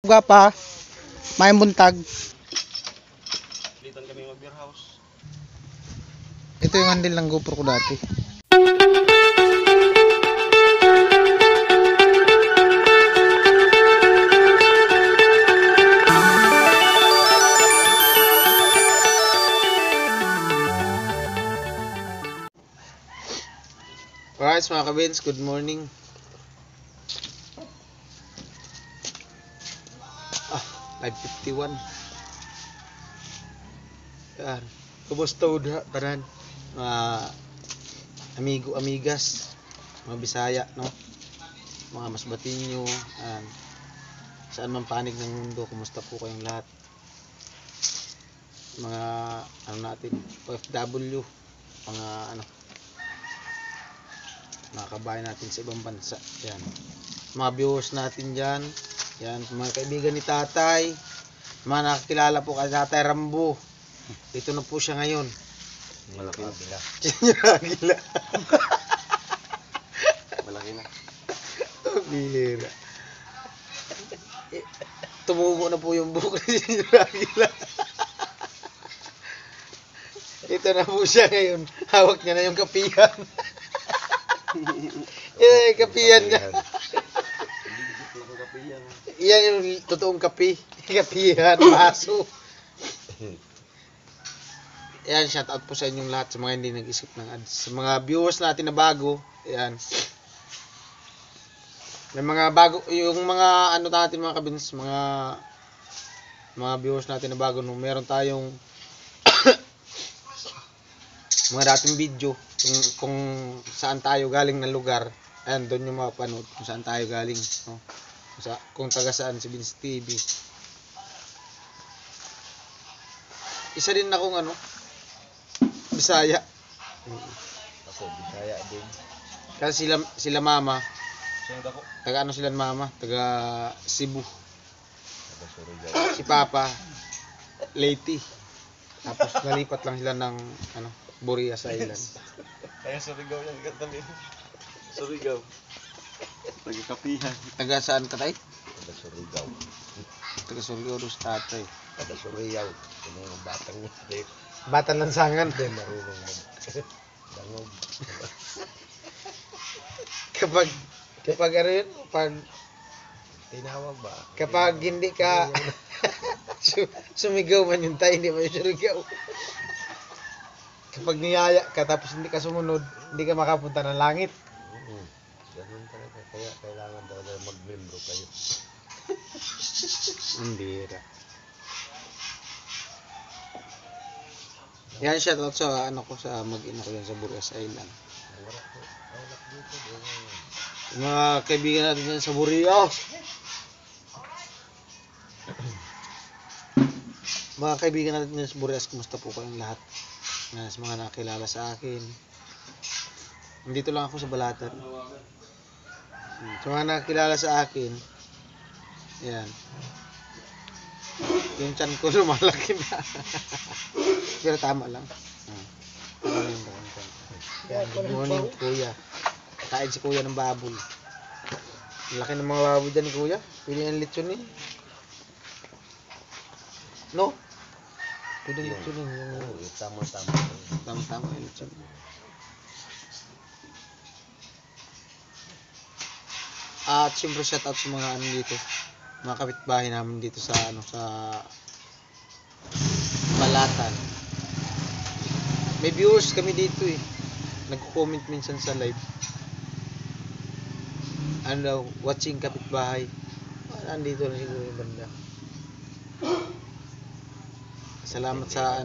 Gapa, may buntag. Litan kami mag-beer house. Ito yung handle ng GoPro ko dati. Alright mga kabins, good morning. 5:51. Yan. Kumusta udah tanan? Mga amigo, amigas, mga Bisaya, no? Mga Masbatinyo, saan man panig ng mundo, kumusta po kayong lahat? Mga ano natin, OFW, mga mga kabayan natin sa ibang bansa. Yan. Mga viewers natin diyan. Yan, mga kaibigan ni Tatay, mga nakakilala po kay Tatay Rambo. Dito na po siya ngayon. Malaki na. Agila. Malaki na. Bihira. Tumubo na po yung buhok ni Agila. Ito na po siya ngayon. Hawak niya na yung kapihan. Kapihan niya. Iyan yung totoong kapihan, baso. Ayan, shout out po sa inyong lahat sa mga hindi nag-isip ng ads. Sa mga viewers natin na bago, ayan. May mga bago, yung mga ano natin mga kabins, mga viewers natin na bago, no, meron tayong mga dating video kung saan tayo galing na lugar. Ayan, doon yung mapanood kung saan tayo galing, no? Kung taga saan si Vince TV. Isa din akong Bisaya. Ako, Bisaya din. Kasi sila mama, Sino ako? taga sila mama, taga Cebu. Taga Surigao. Si Papa, Leyte. Tapos nalipat lang sila ng Burias Island. Kaya Surigao yan, katabi. Surigao. Taga Kapihan. Taga saan ka tayo? Taga Surigao. Taga Surigao dos tatay. Taga Surigao. Sino yung batang mo? Batan Lansangan. Hindi marunong mag-dangog. Kapag ano yun, Tinawag ba? kapag hindi ka sumigaw man yung tayo, hindi man yung sumigaw. Kapag niyaya ka tapos hindi ka sumunod, hindi ka makapunta ng langit. Ganun talaga. Kaya kailangan talaga mag-membro kayo. Hindi ra. Yan, shoutout sa sa mag-ina ko yan sa Burias Island. Awalak dito. Yung mga kaibigan natin yan sa Burias. Mga kaibigan natin yan sa Burias, kumusta po kayong lahat? Sa mga nakilala sa akin. Nandito lang ako sa Balatan. Sa mga nakilala sa akin, yan. Yung tiyan ko lumalaki na. Pero tama lang. Tama lang yung tiyan. Yan, good morning kuya. Kain si kuya ng baboy. Laki ng mga baboy dyan ni kuya. Pili ng lechon eh. No? Pili ng lechon eh. Tama-tama. Tama-tama yung lechon. At siyempre shoutout sa mga dito. Mga kapitbahay namin dito sa sa Balatan. May viewers kami dito eh. Nagko-comment minsan sa live. Watching kapitbahay. Nandito na siguro yung banda. Salamat sa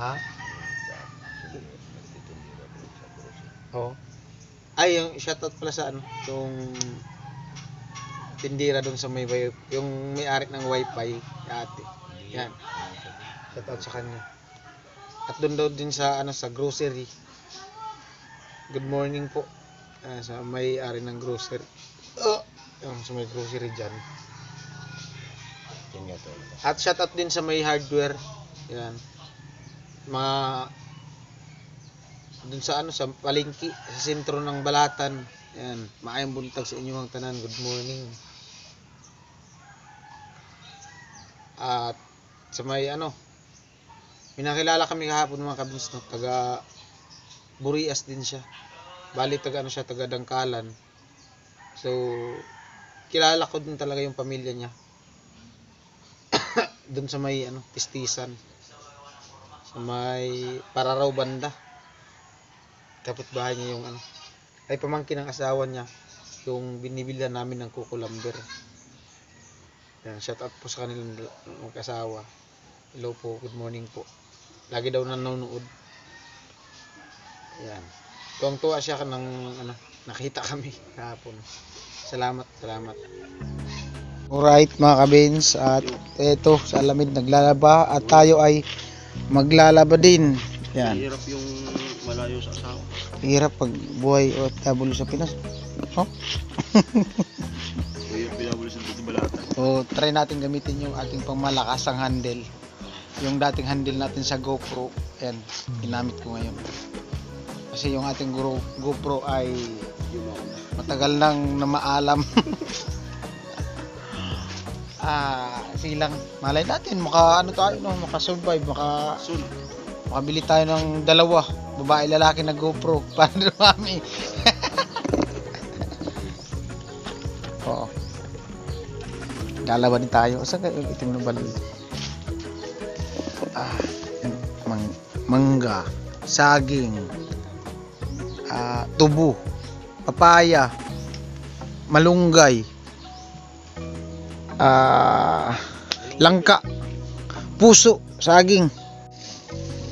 Ha? Oo. Ay, yung shoutout pala sa yung tindira doon sa yung may-ari ng wifi, ate. Yan. Shoutout sa kanya. At doon daw din sa sa grocery. Good morning po. Sa may-ari ng grocery. Yung sa may grocery diyan. At shoutout din sa may hardware. Yan. Mga doon sa sa palengke, sa sentro ng Balatan. Yan, maayong buntag sa inyong tanan. Good morning. At sa may ano, may nakilala kami kahapon mga kabins, no, taga Burias din siya. Bali taga ano siya, taga Dangkalan. So kilala ko din talaga yung pamilya niya. Doon sa may ano, Tistisan. Sa may Pararaw banda. Kapitbahay niya yung ano, ay pamangkin ng asawa niya, yung binibilhan namin ng kukulamber. Yan, shout out po sa kanilang mag-asawa. Hello po, good morning po. Lagi daw nanonood. Yan. Tuwang-tuwa siya ng ano, nakita kami kahapon. Salamat. Alright mga kabins, at eto sa Alamid naglalaba at tayo ay maglalaba din. Yan. Hirap yung malayo sa asawa. Hirap pag buhay OFW sa Pinas. Oh? Hirap pinabuli sa dito balata. So, try natin gamitin yung ating pangmalakasang handle. Yung dating handle natin sa GoPro. Yan, ginamit ko ngayon. Kasi yung ating GoPro ay matagal nang namaalam. Silang malay natin maka-survive, makabili tayo ng dalawa, babae lalaki na GoPro para dumami. Oo. Lalaban din tayo. Saan kayo itim na balon? Mangga, saging, tubo, papaya, malunggay, langka, puso, saging.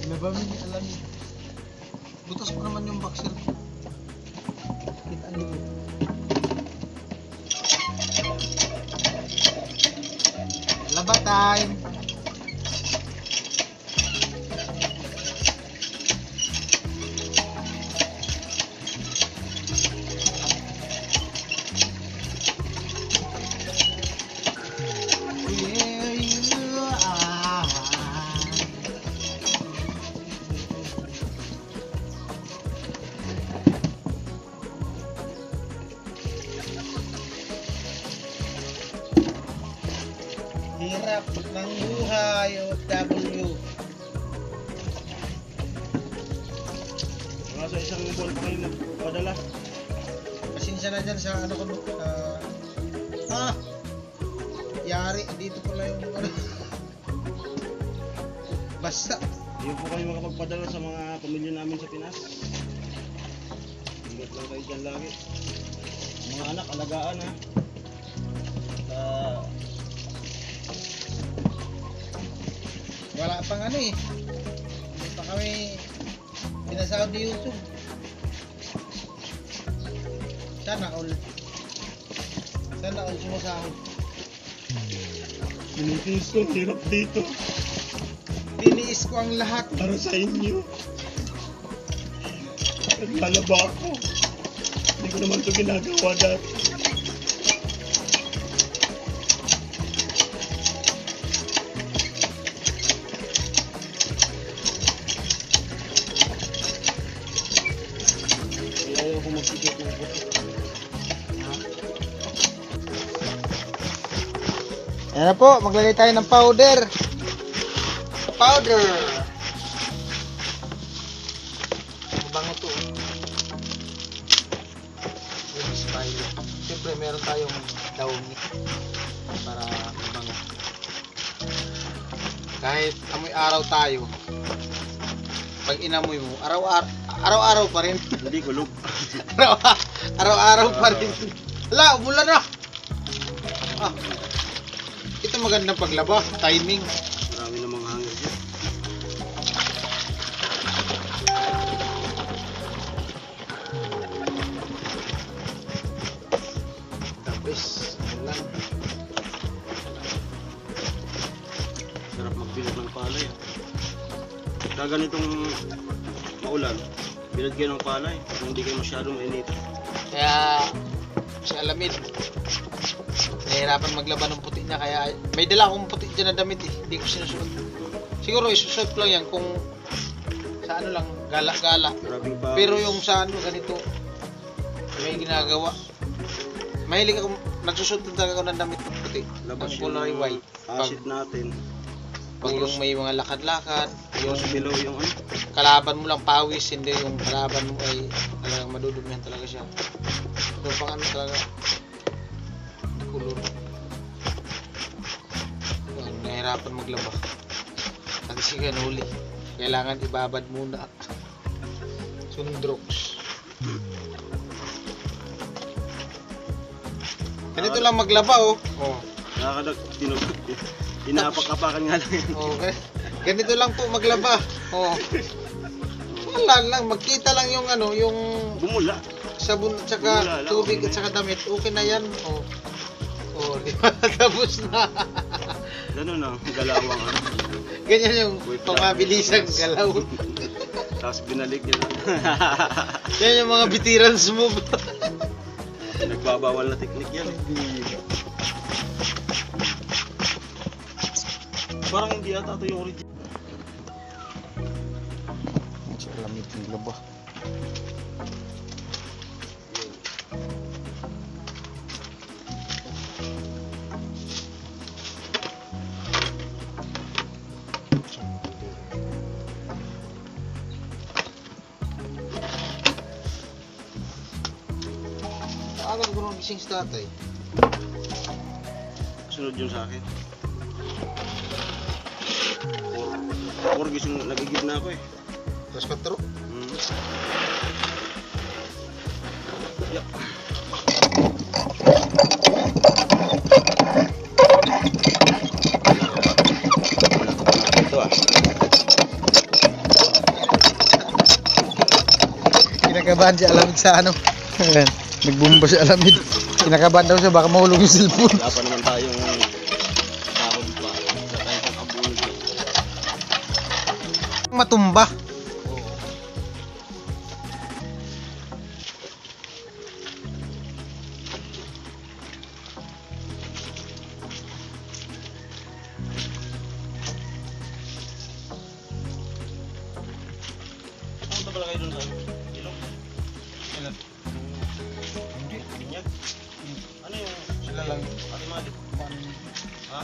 Nabamili Alamid. Butas pa naman yung boxer ko. Kita niyo po. Laba time. Hirap ng buhay OFW. Mga sa isang buwan pa kayo nagpadala. Pasensya na dyan sa ano ko. Yari, dito pala yung ano. Basta. Hindi po kayo makapagpadala sa mga pamilya namin sa Pinas. Ingat lang kayo dyan lagi. Mga anak, alagaan ha. Wala pang ano eh. Hindi pa kami pinasahod ni YouTube. Sana all sumasahod. Pinitis ko, hirap dito. Tiniis ko ang lahat Para sa inyo. Naglalaba ako. Hindi ko naman ito ginagawa dati. Ayaw ko magsigit ng buto. Ayan na po, maglagay tayo ng powder. Bango to. Yung style. Siyempre meron tayong downy para mabango. Kahit amoy araw tayo, pag inamoy mo, araw-araw pa rin. Hindi kulog. Araw-araw pa rin. Hala, umulan na. Ito magandang paglaba, timing. Marami namang hangin dyan. Tapos, yun lang. Sarap magbilad ng palay. Kaya ganitong maulan, bilad kayo ng palay. Kung hindi kayo masyadong mainit. Kaya, sa Alamid, nahihirapan maglaban ng puti niya. Kaya, may dala akong puti dyan na damit eh. Hindi ko sinusuot. Siguro isusuot ko lang yan kung sa ano lang, gala-gala. Maraming pa. Pero yung sa ano, ganito, may ginagawa. Mahilig ako, nagsusuot talaga ako ng damit puti. puti. labas Ang kulay white. acid natin. Pag yung may mga lakad-lakad, yung Yung below yung ano. kalaban mo lang pawis, hindi yung kalaban mo ay talagang madudumihan talaga siya. Ito pang ano talaga, kulor. Yan, nahirapan maglaba. Kasi siya nahuli. Kailangan ibabad muna. Sundrox. Ganito lang maglaba oh. Oh. Nakakadag, inapak-apakan nga lang yan. Oh, ganito lang po maglaba. Oh. Wala lang, magkita lang yung ano, yung Bumula. sabon at saka Wala lang, tubig okay at na saka damit. Okay na yan. Oh. Oh, di ba? Tapos na. Ganun ang galawang ano. Ganyan yung Wait lang. pamabilisang galaw. Tapos binalik niya. Yan yung mga veterans move. Nagbabawal na teknik yan. Parang hindi ata ito yung original. Sa lamit ng laba. Agad ko nung gising sa tatay. Sunod yun sa akin. Or gising nagigib na ako eh. Terus 4. Yup. Ito ah. Kinakabahan si Alamid sa ano. Ayan, nagbumba si Alamid. Kinakabahan daw siya baka mahulog yung cellphone. Wala pa naman tayong sahod pa. Wala tayong pang-abulog. Matumba. Punta pala kayo dun sa ilong? Hindi. Binyag? Ano yung Sila lang. Ate Mali? Ha?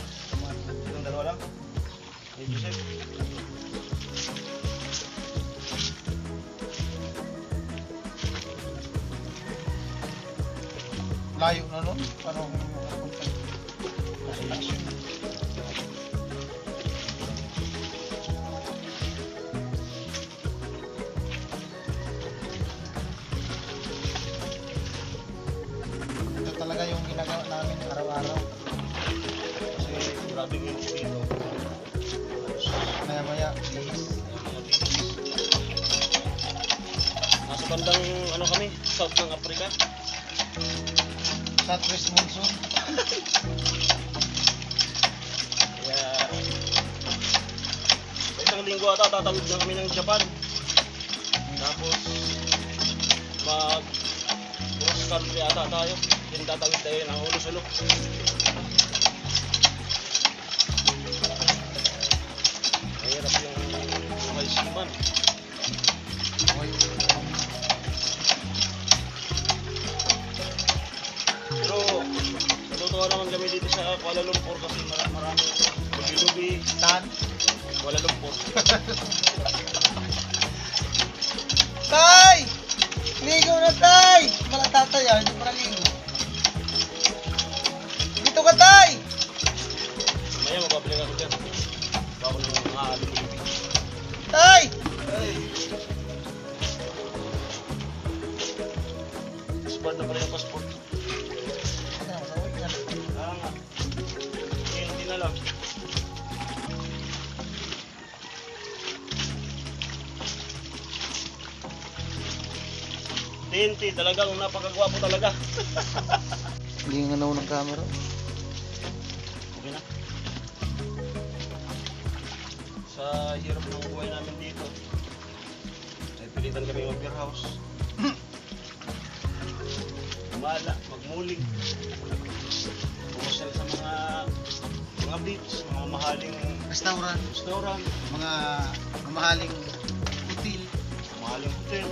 Yung dalawa lang? Ni Joseph? Layo na nun. Parang makapunta. Kasi ito talaga yung ginagawa namin araw-araw. Kasi grabe yung dito. Maya-maya, please. Nasa bandang ano kami, South ng Africa. Southwest monsoon. Kaya sa isang linggo ata tatawid na kami ng Japan. Tapos mag cross country ata tayo. Then tatawid tayo ng ulo-sulo. Mahirap yung buhay siman. Pero natutuwa naman kami dito sa Kuala Lumpur kasi maraming lubi-lubi. Saan? Kuala Lumpur. Tay! Ligo na, Tay! Mga tatay ah, hindi pa naligo. Dito ka, Tay! Maya mababalik ako dyan. Bago ng mga lubi-lubi. Tay! Ay! Expired na pala yung passport. Ano, masawag yan. Ah nga. Hindi na lang. TNT, talagang napakagwapo talaga. Hindi nga nauna ng camera. Okay na. Sa hirap ng buhay namin dito, ay pilitan kami mag-beer house. Gumala, magmuling. Pumasal sa mga beach, mga mahaling Restaurant, restaurant, mga mamahaling hotel. mahaling hotel.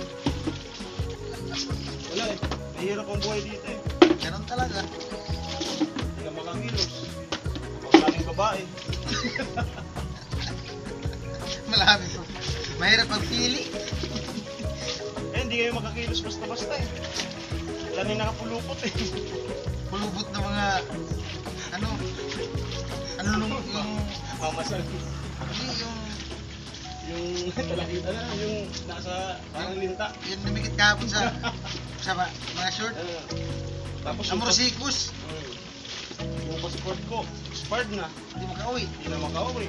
Wala eh, mahirap ang buhay dito eh. Ganun talaga. Hindi ka makakilos. babae. Malami po. Mahirap magpili. Eh, hindi kayo makakilos basta-basta eh. Wala na yung nakapulupot eh. Pulubot ng mga ano nung yung Mamasal. hindi Yung talakita na, yung nasa parang linta. yung dumikit kahapon sa mga short. Tapos Sa Morosikus. Yung passport ko, expired na. Hindi makauwi. Hindi na makauwi.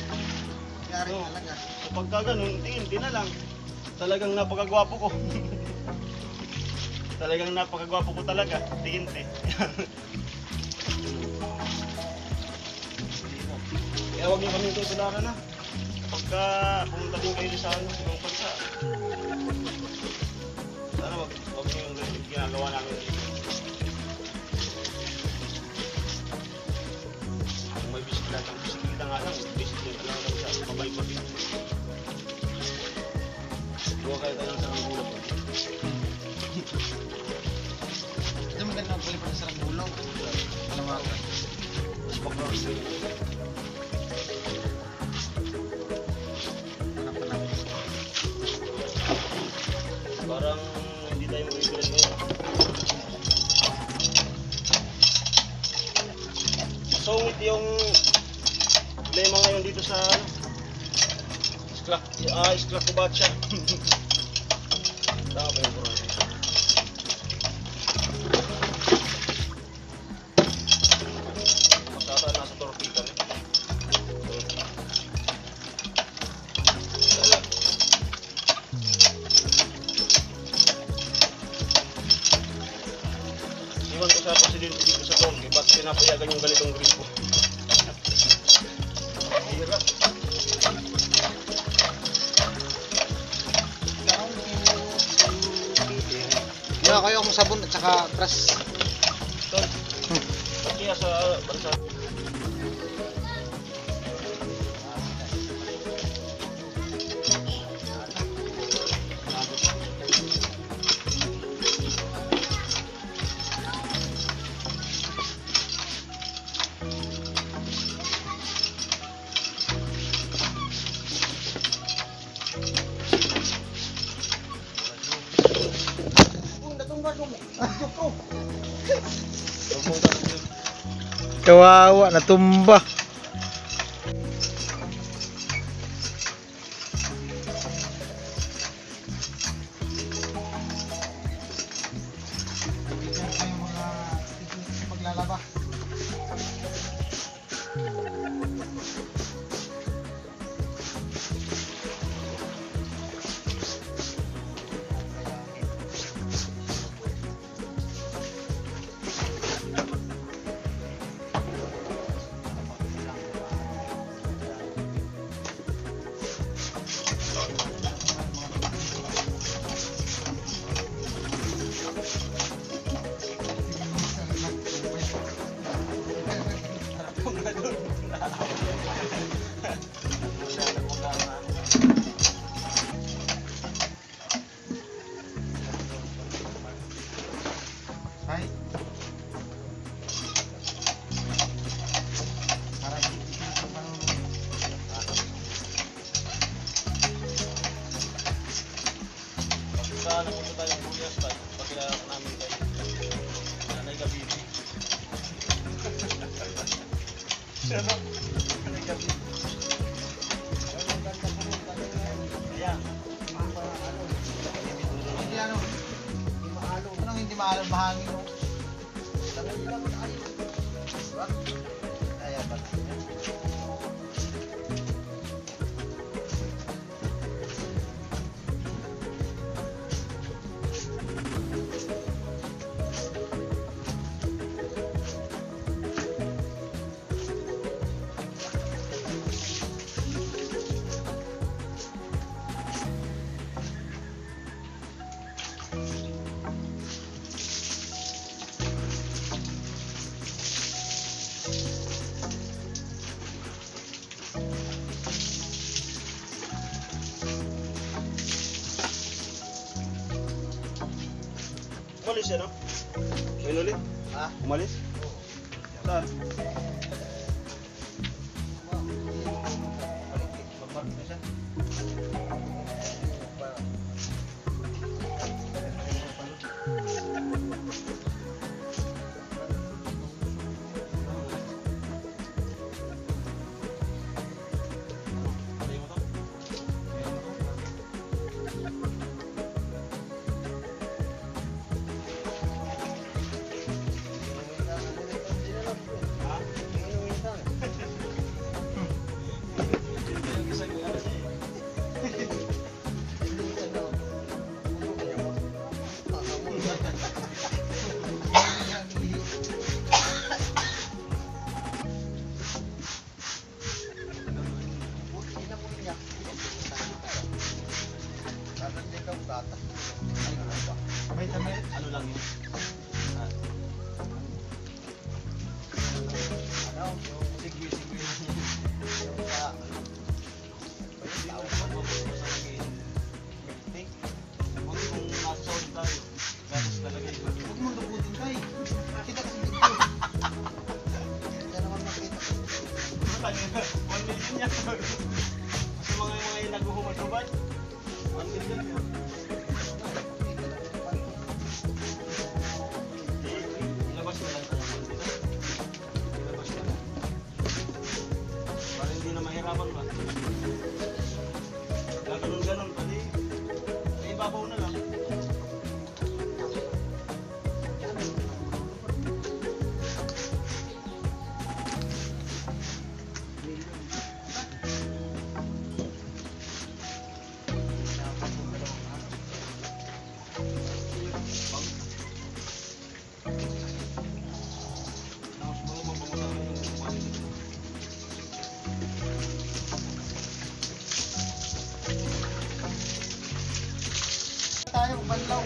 Yari Oo. talaga. So pagka ganun, tingin na lang. Talagang napakagwapo ko. Talagang napakagwapo ko talaga. Tingin-te. Kaya huwag niyo kami tutularan na. Pagka pumunta din kayo sa ano, sa ibang bansa. Sana huwag niyo yung ginagawa namin dito. Kung may bisikleta nga lang, bisikleta lang sa pabay-pag. Huwag kayo tayo sa mga gulat. Ito maganda ang palipan sa Sarangulaw. Malamakan. Mas background sila. Hanap pa namin. Parang hindi tayo mabibilan ngayon. Masungit yung problema ngayon dito sa Esclacobacha. Tama ba yung pronunciation? Masata nasa Torpe kami. Wala. Iwan ko sa presidente dito sa Torpe, ba't pinapayagan yung ganitong gripo? Hirap. Yung kayo akong sabon at saka brush. Tol, kaya sa bansa. Kawawa, natumba. Paglalaba. Ay. Para dito sa panulong. Saan napunta tayo ng Buyas tayo? Pagkilala namin kayo. Nanay Gabibi. Ano? Nanay Gabibi. Ayan. Hindi ano. Anong hindi maalon mahangin mo? Ayan ba? Umalis yan, no? Ngayon ulit? Ha? Umalis? Saan? lang yun. 1 million yan. Kasi mga naghuhumad-humad. 1 million yun. Ilabas mo lang tayo dito. Ilabas mo lang. Para hindi na mahirapan ba? Gaganon-ganon pa di. Ay ibabaw na lang. Tayo banlaw.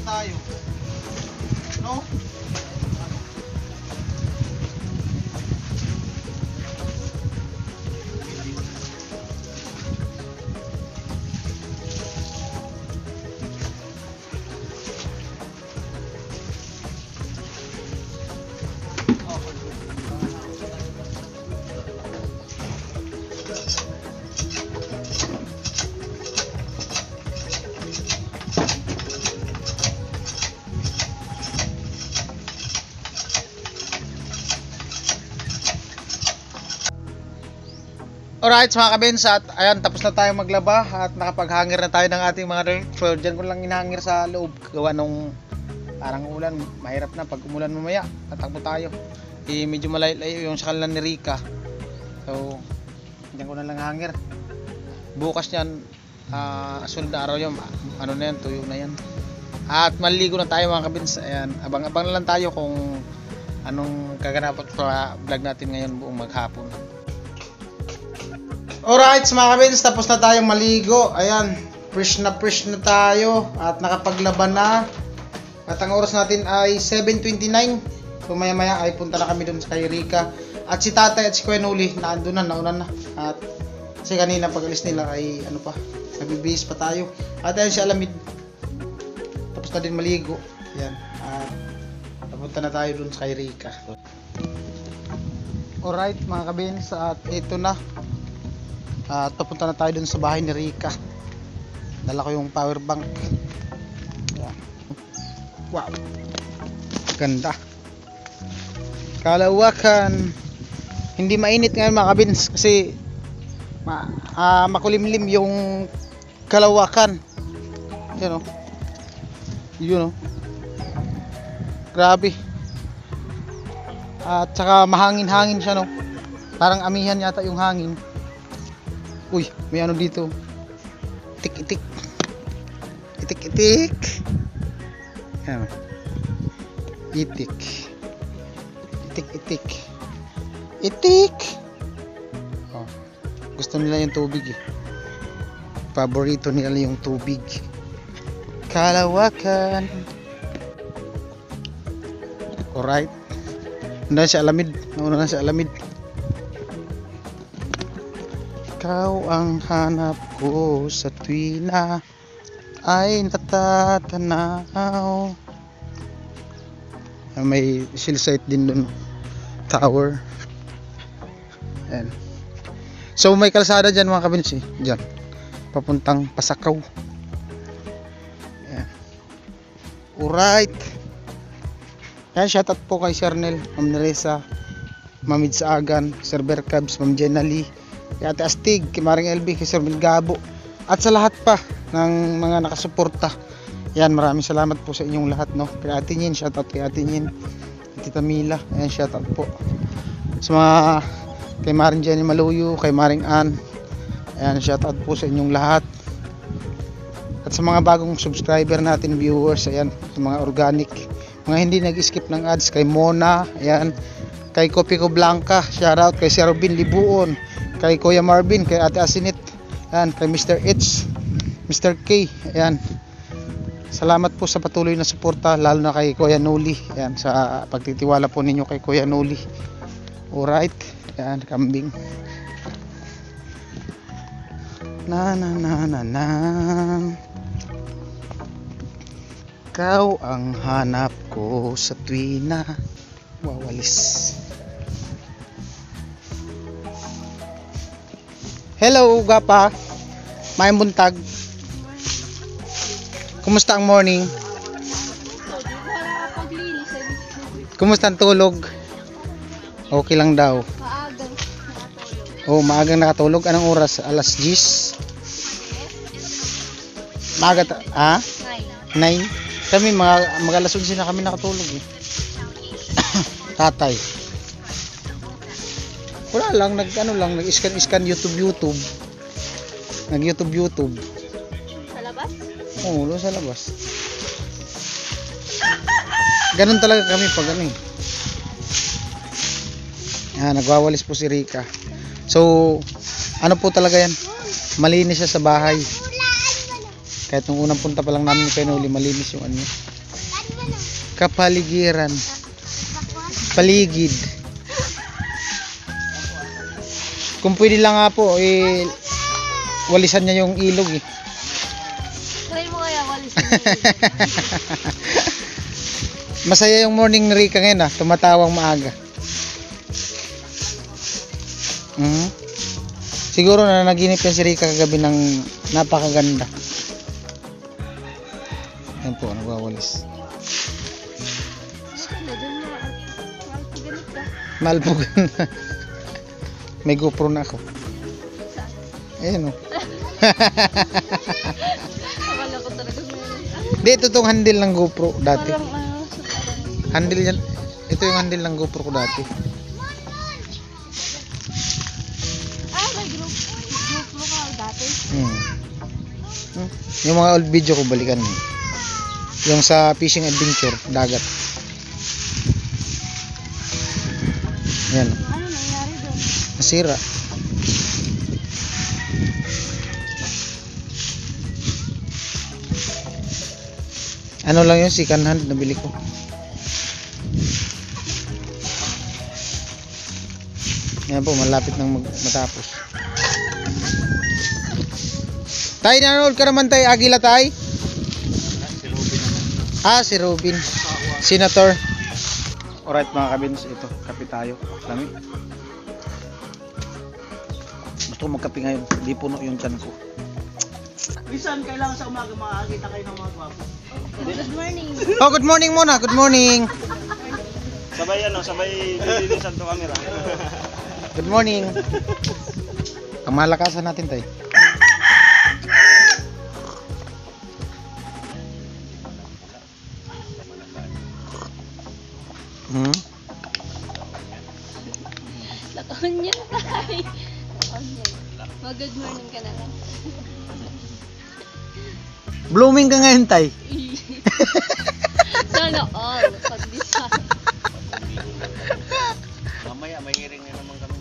Tayo. No? Alright mga kabins, at ayan, tapos na tayo maglaba at nakapag-hanger na tayo ng ating mga ref. So dyan ko lang inhanger sa loob gawa nung parang ulan, mahirap na pag umulan mamaya, tatakbo tayo. Medyo malayo yung sa kanila ni Rika. So dyan ko na lang hanger. Bukas yan, sunod na araw yun, ano na yan, tuyo na yan. At maligo na tayo mga kabins. Ayan, abang-abang na lang tayo kung anong kaganapan sa vlog natin ngayon buong maghapon. Alright mga kabins, tapos na tayong maligo. Ayan, fresh na tayo at nakapaglaban na. At ang oras natin ay 7:29. So maya maya ay punta na kami dun sa kay Rika. At si tatay at si Kuya Nuli naandun na, nauna na. At kasi kanina pag alis nila ay ano pa, nagbibihis pa tayo. At ayun si Alamid, tapos na din maligo. Ayan, at papunta na tayo dun sa kay Rika. Alright mga kabins, at ito na. At papunta na tayo dun sa bahay ni Rika. Dala ko yung power bank. Ayan. Wow. Ganda. Kalawakan. Hindi mainit ngayon mga kabins kasi makulimlim yung Kalawakan. Yun o. Yun o. Grabe. At saka mahangin-hangin siya no. Parang amihan yata yung hangin. Uy, may ano dito. Itik-itik. Itik-itik. Yan. Itik. Itik-itik. Itik. Oh. Gusto nila yung tubig eh. Paborito nila yung tubig. Kalawakan. Alright. Nauna sa alamid. Nauna na sa alamid. Ikaw ang hanap ko sa tuwina ay natatanaw. May shield sight din dun. Tower. Ayan. So may kalsada dyan mga kabinsi. Dyan. Papuntang Pasakaw. Ayan. Alright. Ayan, shoutout po kay Sir Nel, Ma'am Neresa, Ma'am Idsaagan, Sir Berkabs, Ma'am Jenali, kay Ate Astig, kay Maring LB, kay Sir Milgabo, at sa lahat pa ng mga nakasuporta. Yan, maraming salamat po sa inyong lahat, no? Kay Ate Nyin, shoutout kay Ate Nyin, Tita Mila, ayan, shoutout po. Sa mga, kay Maring Jenny Maluyo, kay Maring Ann, ayan, shoutout po sa inyong lahat. At sa mga bagong subscriber natin, viewers, ayan, sa mga organic, mga hindi nag-skip ng ads, kay Mona, ayan, kay Kopiko Blanca, shoutout, kay Sir Robin Libuon, kay Kuya Marvin, kay Ate Asinit, ayan, kay Mr. H, Mr. K, ayan. Salamat po sa patuloy na suporta, lalo na kay Kuya Noli, ayan, sa pagtitiwala po ninyo kay Kuya Noli. Alright, ayan, kambing. Na na na na na. Ikaw ang hanap ko sa tuwina. Wawalis. Hello, Gapa. May buntag. Kumusta ang morning? Kumusta ang tulog? Okay lang daw. Oh, maagang nakatulog. Anong oras? Alas 10? Maaga ha? 9? Kami mga alas 11 na kami nakatulog eh. Tatay. Wala lang, nag-scan YouTube. Nag-YouTube. Sa labas? Oo, doon sa labas. Ganun talaga kami pag ano eh. Nagwawalis po si Rika. So, ano po talaga yan? Malinis siya sa bahay. Kahit nung unang punta pa lang namin kay Noli, malinis yung ano. Kapaligiran. Paligid. Kung pwede lang nga po, walisan niya yung ilog eh. Try mo kaya walisan yung ilog. Masaya yung morning ni Rika ngayon tumatawang maaga. Siguro na naginip yan si Rika kagabi ng napakaganda. Ayan po, nagwawalis. Malpugan na. May GoPro na ako. Ayan o. Akala ko talaga Hindi, ito itong handle ng GoPro dati. parang ano. Handle yan. Ito yung handle ng GoPro ko dati. May GoPro ka dati. Yung mga old video ko balikan mo. Yung sa fishing adventure, dagat. Yan. Ano nangyari doon? Nasira. Ano lang yun, second hand nabili ko. Yan po, malapit nang matapos. Tay, nanonood ka naman tay, Agila tay? Si Robin. Senator. Alright mga kabins, ito, kape tayo. Lami. Gusto ko magkape ngayon, hindi puno yung tiyan ko. Minsan, kailangan sa umaga makakita kayo ng mga gwapo. morning. Oh, good morning muna. Good morning. Sabay sabay nililisan to camera. Good morning. Ang malakasan natin, tay. Hmm? Naka-on yan, tay. Naka-on yan. Mag-good morning ka na lang. Blooming ka ngayon, tay. Sana all. Pag-design. Mamaya may hearing na naman kami.